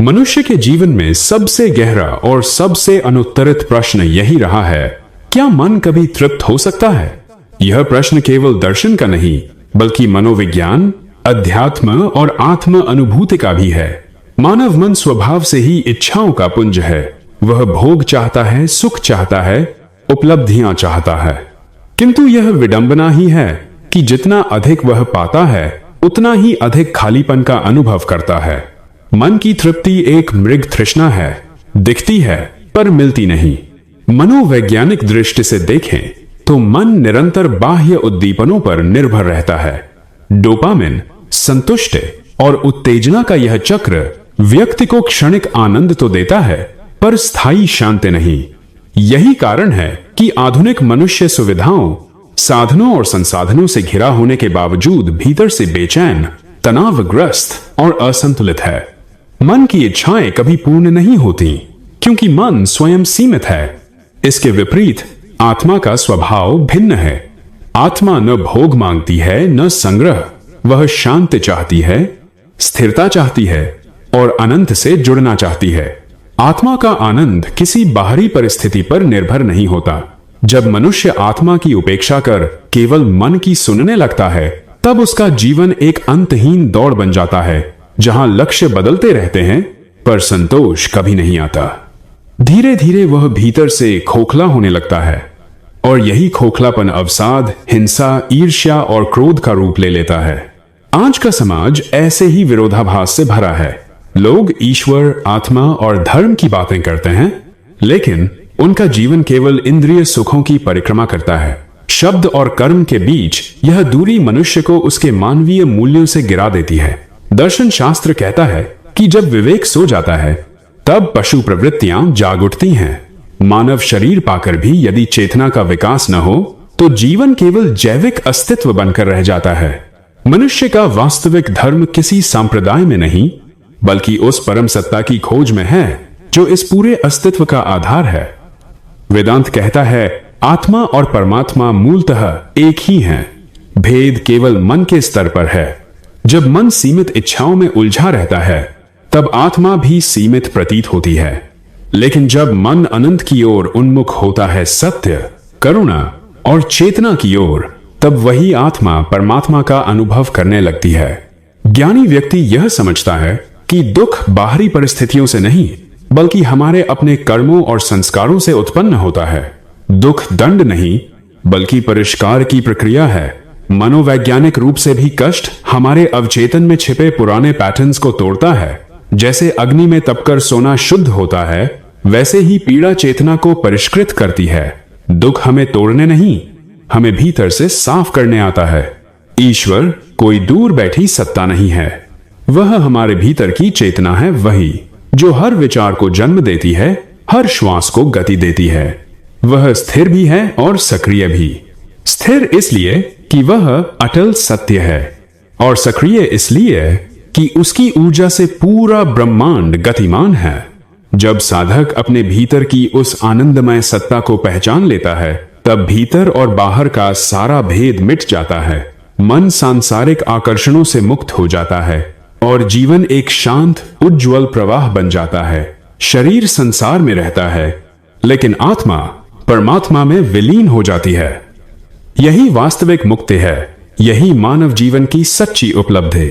मनुष्य के जीवन में सबसे गहरा और सबसे अनुत्तरित प्रश्न यही रहा है, क्या मन कभी तृप्त हो सकता है? यह प्रश्न केवल दर्शन का नहीं, बल्कि मनोविज्ञान, अध्यात्म और आत्म अनुभूति का भी है। मानव मन स्वभाव से ही इच्छाओं का पुंज है। वह भोग चाहता है, सुख चाहता है, उपलब्धियां चाहता है। किंतु यह विडंबना ही है कि जितना अधिक वह पाता है, उतना ही अधिक खालीपन का अनुभव करता है। मन की तृप्ति एक मृग तृष्णा है, दिखती है पर मिलती नहीं। मनोवैज्ञानिक दृष्टि से देखें तो मन निरंतर बाह्य उद्दीपनों पर निर्भर रहता है। डोपामिन, संतुष्टि और उत्तेजना का यह चक्र व्यक्ति को क्षणिक आनंद तो देता है, पर स्थायी शांति नहीं। यही कारण है कि आधुनिक मनुष्य सुविधाओं, साधनों और संसाधनों से घिरा होने के बावजूद भीतर से बेचैन, तनावग्रस्त और असंतुलित है। मन की इच्छाएं कभी पूर्ण नहीं होती, क्योंकि मन स्वयं सीमित है। इसके विपरीत आत्मा का स्वभाव भिन्न है। आत्मा न भोग मांगती है, न संग्रह। वह शांति चाहती है, स्थिरता चाहती है और अनंत से जुड़ना चाहती है। आत्मा का आनंद किसी बाहरी परिस्थिति पर निर्भर नहीं होता। जब मनुष्य आत्मा की उपेक्षा कर केवल मन की सुनने लगता है, तब उसका जीवन एक अंतहीन दौड़ बन जाता है, जहां लक्ष्य बदलते रहते हैं पर संतोष कभी नहीं आता। धीरे धीरे वह भीतर से खोखला होने लगता है और यही खोखलापन अवसाद, हिंसा, ईर्ष्या और क्रोध का रूप ले लेता है। आज का समाज ऐसे ही विरोधाभास से भरा है। लोग ईश्वर, आत्मा और धर्म की बातें करते हैं, लेकिन उनका जीवन केवल इंद्रिय सुखों की परिक्रमा करता है। शब्द और कर्म के बीच यह दूरी मनुष्य को उसके मानवीय मूल्यों से गिरा देती है। दर्शन शास्त्र कहता है कि जब विवेक सो जाता है, तब पशु प्रवृत्तियां जाग उठती हैं। मानव शरीर पाकर भी यदि चेतना का विकास न हो, तो जीवन केवल जैविक अस्तित्व बनकर रह जाता है। मनुष्य का वास्तविक धर्म किसी संप्रदाय में नहीं, बल्कि उस परम सत्ता की खोज में है जो इस पूरे अस्तित्व का आधार है। वेदांत कहता है, आत्मा और परमात्मा मूलतः एक ही हैं। भेद केवल मन के स्तर पर है। जब मन सीमित इच्छाओं में उलझा रहता है, तब आत्मा भी सीमित प्रतीत होती है। लेकिन जब मन अनंत की ओर उन्मुख होता है, सत्य, करुणा और चेतना की ओर, तब वही आत्मा परमात्मा का अनुभव करने लगती है। ज्ञानी व्यक्ति यह समझता है कि दुख बाहरी परिस्थितियों से नहीं, बल्कि हमारे अपने कर्मों और संस्कारों से उत्पन्न होता है। दुख दंड नहीं, बल्कि परिष्कार की प्रक्रिया है। मनोवैज्ञानिक रूप से भी कष्ट हमारे अवचेतन में छिपे पुराने पैटर्न्स को तोड़ता है। जैसे अग्नि में तपकर सोना शुद्ध होता है, वैसे ही पीड़ा चेतना को परिष्कृत करती है। दुख हमें तोड़ने नहीं, हमें भीतर से साफ करने आता है। ईश्वर कोई दूर बैठी सत्ता नहीं है, वह हमारे भीतर की चेतना है, वही जो हर विचार को जन्म देती है, हर श्वास को गति देती है। वह स्थिर भी है और सक्रिय भी। स्थिर इसलिए कि वह अटल सत्य है, और सक्रिय इसलिए कि उसकी ऊर्जा से पूरा ब्रह्मांड गतिमान है। जब साधक अपने भीतर की उस आनंदमय सत्ता को पहचान लेता है, तब भीतर और बाहर का सारा भेद मिट जाता है। मन सांसारिक आकर्षणों से मुक्त हो जाता है और जीवन एक शांत, उज्ज्वल प्रवाह बन जाता है। शरीर संसार में रहता है, लेकिन आत्मा परमात्मा में विलीन हो जाती है। यही वास्तविक मुक्ति है, यही मानव जीवन की सच्ची उपलब्धि।